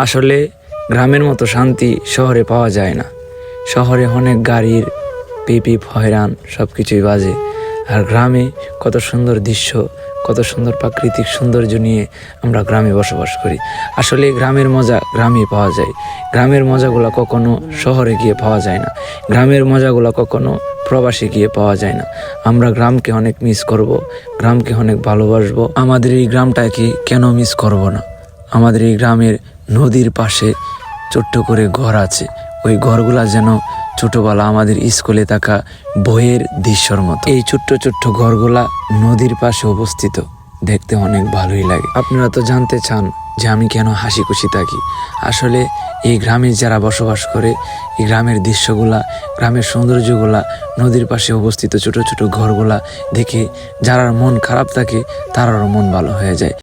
আসলে গ্রামের মতো শান্তি শহরে পাওয়া যায় না। শহরে অনেক গাড়ির পিপিপ হয়রান সব কিছুই বাজে, আর গ্রামে কত সুন্দর দৃশ্য, কত সুন্দর প্রাকৃতিক সৌন্দর্য নিয়ে আমরা গ্রামে বসবাস করি। আসলে গ্রামের মজা গ্রামে পাওয়া যায়। গ্রামের মজাগুলো কখনো শহরে গিয়ে পাওয়া যায় না। গ্রামের মজাগুলো কখনো প্রবাসে গিয়ে পাওয়া যায় না। আমরা গ্রামকে অনেক মিস করব, গ্রামকে অনেক ভালোবাসবো। আমাদের এই গ্রামটাকে কেন মিস করব না? আমাদের এই গ্রামের নদীর পাশে ছোট্ট করে ঘর আছে। ওই ঘরগুলা যেন ছোটবেলা আমাদের স্কুলে থাকা বইয়ের দৃশ্যর মতো। এই ছোট্ট ছোট্ট ঘরগুলা নদীর পাশে অবস্থিত, দেখতে অনেক ভালোই লাগে। আপনারা তো জানতে চান যে আমি কেন হাসি খুশি থাকি। আসলে এই গ্রামে যারা বসবাস করে, এই গ্রামের দৃশ্যগুলা, গ্রামের সৌন্দর্যগুলা, নদীর পাশে অবস্থিত ছোট ছোট ঘরগুলা দেখে যারা মন খারাপ থাকে তারারও মন ভালো হয়ে যায়।